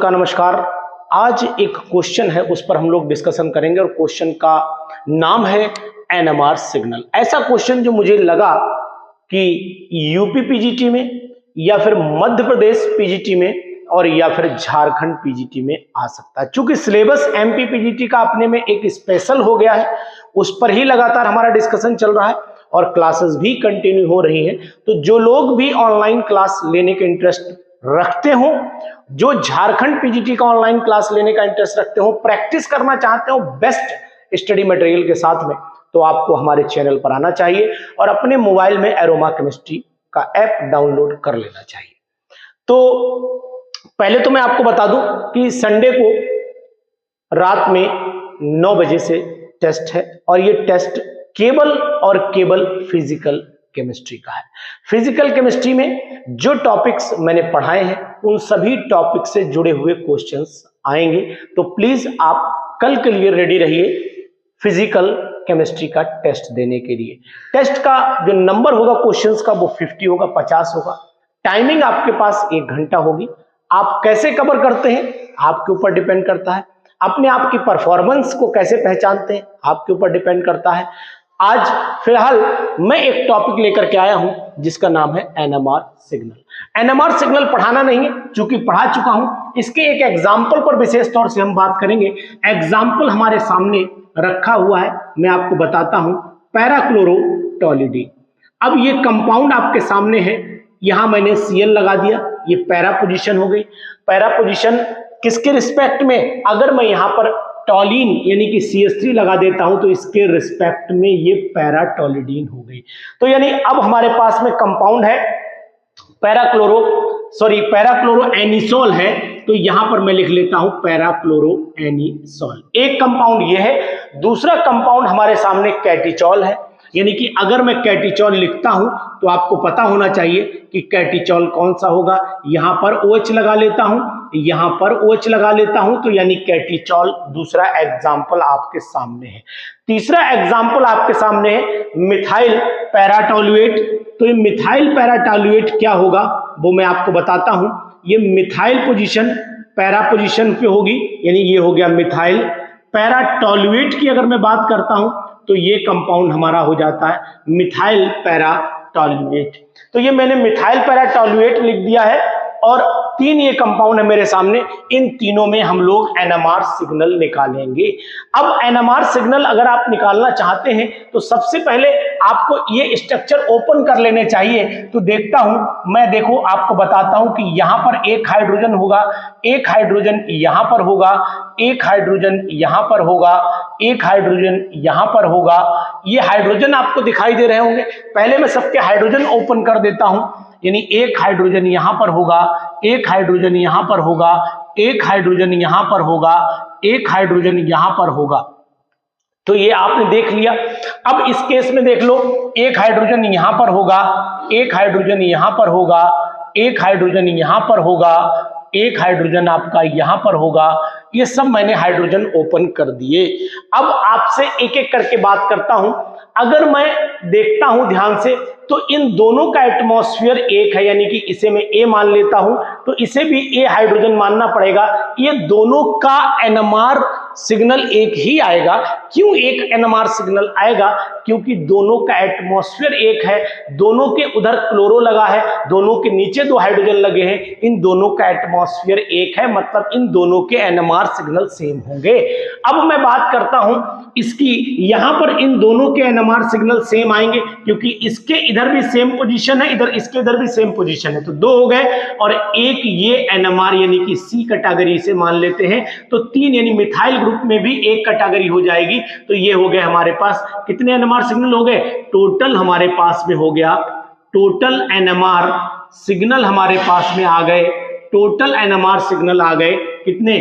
का नमस्कार। आज एक क्वेश्चन है, उस पर हम लोग डिस्कशन करेंगे और क्वेश्चन का नाम है एनएमआर सिग्नल। ऐसा क्वेश्चन जो मुझे लगा कि यूपी पीजीटी में या फिर मध्य प्रदेश पीजीटी में और या फिर झारखंड पीजीटी में आ सकता है। चूंकि सिलेबस एमपी पीजीटी का अपने में एक स्पेशल हो गया है, उस पर ही लगातार हमारा डिस्कशन चल रहा है और क्लासेस भी कंटिन्यू हो रही हैं। तो जो लोग भी ऑनलाइन क्लास लेने के इंटरेस्ट रखते हो, जो झारखंड पीजीटी का ऑनलाइन क्लास लेने का इंटरेस्ट रखते हो, प्रैक्टिस करना चाहते हो बेस्ट स्टडी मटेरियल के साथ में, तो आपको हमारे चैनल पर आना चाहिए और अपने मोबाइल में एरोमा केमिस्ट्री का ऐप डाउनलोड कर लेना चाहिए। तो पहले तो मैं आपको बता दूं कि संडे को रात में 9 बजे से टेस्ट है और ये टेस्ट केवल और केवल फिजिकल केमिस्ट्री का है। फिजिकल केमिस्ट्री में जो टॉपिक्स मैंने पढ़ाए हैं उन सभी टॉपिक से जुड़े हुए क्वेश्चंस आएंगे, तो प्लीज आप कल के लिए रेडी रहिए फिजिकल केमिस्ट्री का टेस्ट देने के लिए। टेस्ट का जो नंबर होगा क्वेश्चंस का वो 50 होगा, 50 होगा। टाइमिंग आपके पास 1 घंटा होगी। आप कैसे कवर करते हैं आपके ऊपर डिपेंड करता है। अपने आप की परफॉर्मेंस को कैसे पहचानते हैं आपके ऊपर डिपेंड करता है। आज फिलहाल मैं एक टॉपिक लेकर के आया हूं जिसका नाम है एनएमआर सिग्नल। एनएमआर सिग्नल पढ़ाना नहीं है, चूंकि पढ़ा चुका हूं। इसके एक एग्जाम्पल पर विशेष तौर से हम बात करेंगे। एग्जाम्पल हमारे सामने रखा हुआ है, मैं आपको बताता हूं। पैराक्लोरोटोलिडीन। अब ये कंपाउंड आपके सामने है, यहां मैंने Cl लगा दिया, ये पैरा पोजीशन हो गई। पैरा पोजीशन किसके रिस्पेक्ट में? अगर मैं यहां पर टॉलिन यानी कि CH3 लगा देता हूं तो इसके रिस्पेक्ट में ये पैराटोलिडीन हो गई। तो यानी अब हमारे पास में कंपाउंड है पैराक्लोरो एनिसोल है, तो यहां पर मैं लिख लेता हूं पैराक्लोरो एनिसोल। एक कंपाउंड ये है। दूसरा कंपाउंड हमारे सामने कैटिचॉल है, यानी कि अगर मैं कैटिचॉल लिखता हूं तो आपको पता होना चाहिए कि कैटिचॉल कौन सा होगा। यहां पर OH लगा लेता हूं, यहां पर OH लगा लेता हूं, तो यानी कैटिचॉल दूसरा एग्जाम्पल आपके सामने है। तीसरा एग्जाम्पल आपके सामने है मिथाइल पैराटोलुएट। तो ये मिथाइल पैराटोलुएट क्या होगा वो मैं आपको बताता हूं। ये मिथाइल पोजीशन पैरा पोजीशन पे होगी, यानी ये हो गया मिथाइल पैराटोलुएट की अगर मैं बात करता हूं तो ये कंपाउंड हमारा हो जाता है मिथाइल पैराटोलुएट। तो ये मैंने मिथाइल पैराटोलुएट लिख दिया है और 3 ये कंपाउंड है मेरे सामने। इन तीनों में हम लोग एनएमआर सिग्नल निकालेंगे। अब एनएमआर सिग्नल अगर आप निकालना चाहते हैं तो सबसे पहले आपको ये स्ट्रक्चर ओपन कर लेने चाहिए। तो देखता हूं मैं, देखो आपको बताता हूं कि यहां पर एक हाइड्रोजन होगा, एक हाइड्रोजन यहां पर होगा, एक हाइड्रोजन यहां पर होगा, एक हाइड्रोजन यहां पर होगा। ये हाइड्रोजन आपको दिखाई दे रहे होंगे। पहले मैं सबके हाइड्रोजन ओपन कर देता हूं, यानी एक हाइड्रोजन यहां पर होगा, एक हाइड्रोजन यहां पर होगा, एक हाइड्रोजन यहां पर होगा, एक हाइड्रोजन यहां पर होगा। तो ये आपने देख लिया। अब इस केस में देख लो, एक हाइड्रोजन यहां पर होगा, एक हाइड्रोजन यहां पर होगा, एक हाइड्रोजन यहां पर होगा, एक हाइड्रोजन आपका यहां पर होगा। ये सब मैंने हाइड्रोजन ओपन कर दिए। अब आपसे एक एक करके बात करता हूं। अगर मैं देखता हूं ध्यान से तो इन दोनों का एटमॉस्फेयर एक है, यानी कि इसे मैं A मान लेता हूं तो इसे भी A हाइड्रोजन मानना पड़ेगा। ये दोनों का एनएमआर सिग्नल एक ही आएगा। क्यों एक एनएमआर सिग्नल आएगा? क्योंकि दोनों का एटमॉस्फेयर एक है, दोनों के उधर क्लोरो लगा है, दोनों के नीचे 2 हाइड्रोजन लगे हैं, इन दोनों का एटमॉस्फेयर एक है, मतलब इन दोनों के एनएमआर सिग्नल सेम होंगे। अब मैं बात करता हूं इसकी, यहां पर इन दोनों के एनएमआर सिग्नल सेम आएंगे क्योंकि इसके इधर भी सेम पोजीशन है, इधर इसके इधर भी सेम पोजीशन है, तो 2 हो गए और एक ये एनएमआर यानी कि C कैटेगरी से मान लेते हैं, तो 3 यानी मिथाइल ग्रुप में भी एक कैटेगरी हो जाएगी। तो ये हो गए हमारे पास कितने एनएमआर सिग्नल हो गए? टोटल हमारे पास में हो गया, टोटल एनएमआर सिग्नल हमारे पास में आ गए। टोटल एनएमआर सिग्नल आ गए कितने?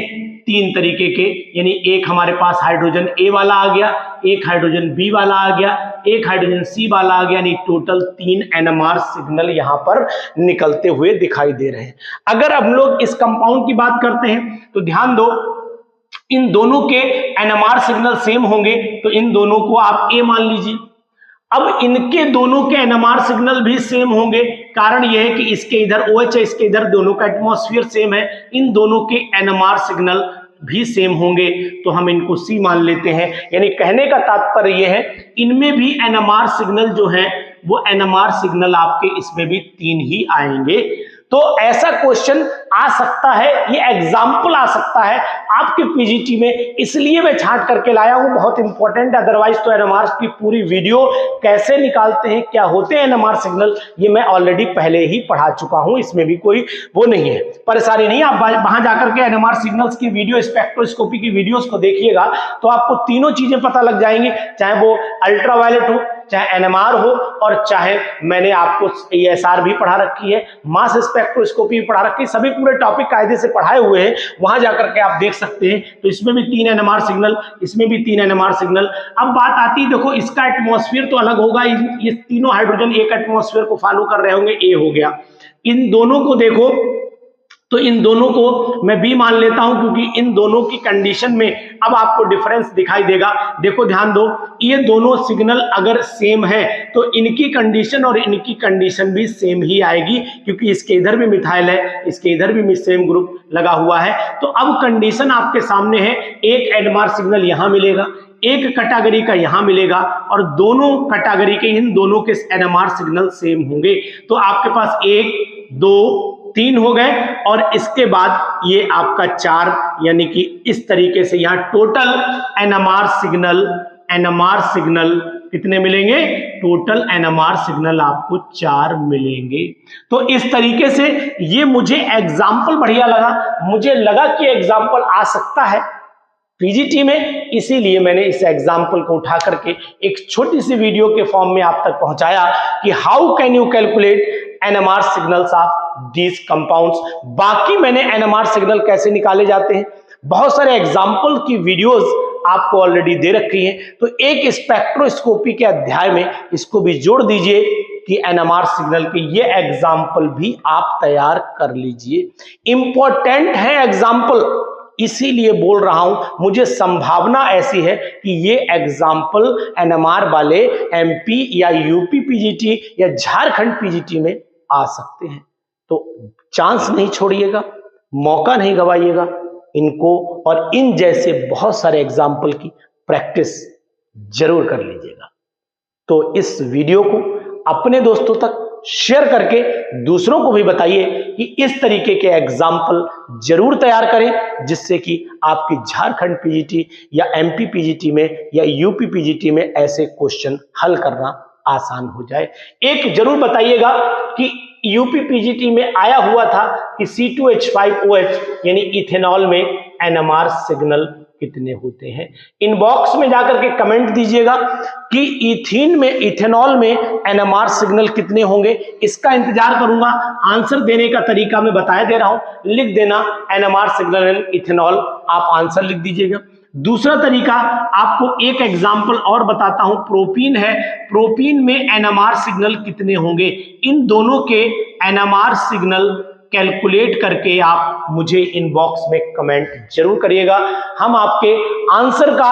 3 तरीके के, यानी एक हमारे पास हाइड्रोजन A वाला आ गया, एक हाइड्रोजन B वाला आ गया, एक हाइड्रोजन C वाला आ गया, यानी टोटल 3 एनएमआर सिग्नल यहां पर निकलते हुए दिखाई दे रहे हैं। अगर हम लोग इस कंपाउंड की बात करते हैं तो ध्यान दो, इन दोनों के एनएमआर सिग्नल सेम होंगे, तो इन दोनों को आप A मान लीजिए। अब इनके दोनों के एनएमआर सिग्नल भी सेम होंगे, कारण यह है कि इसके इधर OH है, इसके इधर, दोनों का एटमॉस्फेयर सेम है, इन दोनों के एनएमआर सिग्नल भी सेम होंगे, तो हम इनको C मान लेते हैं। यानी कहने का तात्पर्य यह है इनमें भी एनएमआर सिग्नल जो है वो एनएमआर सिग्नल आपके इसमें भी 3 ही आएंगे। तो ऐसा क्वेश्चन आ सकता है, ये एग्जाम्पल आ सकता है आपके पीजीटी में, इसलिए मैं छांट करके लाया हूं, बहुत इंपॉर्टेंट। अदरवाइज तो एनएमआर की पूरी वीडियो कैसे निकालते हैं, क्या होते हैं एनएमआर सिग्नल, ये मैं ऑलरेडी पहले ही पढ़ा चुका हूं, इसमें भी कोई वो नहीं है, परेशानी नहीं। आप वहां जाकर के एनएमआर सिग्नल्स की वीडियो, स्पेक्ट्रोस्कोपी की वीडियोस को देखिएगा तो आपको तीनों चीजें पता लग जाएंगी, चाहे वो अल्ट्रावायलेट हो, चाहे एनएमआर हो, और चाहे मैंने आपको ESR भी पढ़ा रखी है, मास स्पेक्ट्रोस्कोपी भी पढ़ा रखी है, सभी पूरे टॉपिक कायदे से पढ़ाए हुए हैं, वहां जाकर के आप देख सकते हैं। तो इसमें भी 3 एनएमआर सिग्नल, इसमें भी 3 एनएमआर सिग्नल। अब बात आती है, देखो इसका एटमॉस्फेयर तो अलग होगा, ये तीनों हाइड्रोजन एक एटमॉस्फेयर को फॉलो कर रहे होंगे, A हो गया। इन दोनों को देखो तो इन दोनों को मैं B मान लेता हूं, क्योंकि इन दोनों की कंडीशन में अब आपको डिफरेंस दिखाई देगा। देखो ध्यान दो, ये दोनों सिग्नल अगर सेम है तो इनकी कंडीशन और इनकी कंडीशन भी सेम ही आएगी, क्योंकि इसके इधर भी मिथाइल है, इसके इधर भी सेम ग्रुप लगा हुआ है। तो अब कंडीशन आपके सामने है, एक एनएमआर सिग्नल यहां मिलेगा, एक कैटेगरी का यहां मिलेगा, और दोनों कैटेगरी के इन दोनों के एनएमआर सिग्नल सेम होंगे। तो आपके पास 1 2 3 हो गए, और इसके बाद ये आपका 4, यानी कि इस तरीके से यहां टोटल एनएमआर सिग्नल कितने मिलेंगे, टोटल एनएमआर सिग्नल आपको 4 मिलेंगे। तो इस तरीके से ये मुझे एग्जाम्पल बढ़िया लगा, मुझे लगा कि एग्जाम्पल आ सकता है पीजीटी में, इसीलिए मैंने इस एग्जाम्पल को उठा करके एक छोटी सी वीडियो के फॉर्म में आप तक पहुंचाया कि how can you calculate NMR signals of these compounds. बाकी मैंने एनएमआर सिग्नल कैसे निकाले जाते हैं, बहुत सारे एग्जाम्पल की वीडियोस आपको ऑलरेडी दे रखी हैं, तो एक स्पेक्ट्रोस्कोपी के अध्याय में इसको भी जोड़ दीजिए कि एनएमआर सिग्नल के ये एग्जाम्पल भी आप तैयार कर लीजिए। इंपॉर्टेंट है एग्जाम्पल, इसीलिए बोल रहा हूं, मुझे संभावना ऐसी है कि ये एग्जाम्पल एनएमआर वाले एमपी या यूपी पीजीटी या झारखंड पीजीटी में आ सकते हैं। तो चांस नहीं छोड़िएगा, मौका नहीं गवाइएगा इनको, और इन जैसे बहुत सारे एग्जाम्पल की प्रैक्टिस जरूर कर लीजिएगा। तो इस वीडियो को अपने दोस्तों तक शेयर करके दूसरों को भी बताइए कि इस तरीके के एग्जाम्पल जरूर तैयार करें, जिससे कि आपकी झारखंड पीजीटी या एमपी पीजीटी में या यूपी पीजीटी में ऐसे क्वेश्चन हल करना आसान हो जाए। एक जरूर बताइएगा कि यूपी पीजीटी में आया हुआ था कि C2H5OH यानी इथेनॉल में एनएमआर सिग्नल कितने होते हैं। इनबॉक्स में जाकर के कमेंट दीजिएगा कि इथेनॉल में एनएमआर सिग्नल कितने होंगे, इसका इंतजार करूंगा। आंसर देने का तरीका मैं बताया दे रहा हूं, लिख देना एनएमआर सिग्नल इन इथेनॉल, आप आंसर लिख दीजिएगा। दूसरा तरीका आपको एक एग्जाम्पल और बताता हूं, प्रोपीन है, प्रोपीन में एनएमआर सिग्नल कितने होंगे, इन दोनों के एनएमआर सिग्नल कैलकुलेट करके आप मुझे इनबॉक्स में कमेंट जरूर करिएगा। हम आपके आंसर का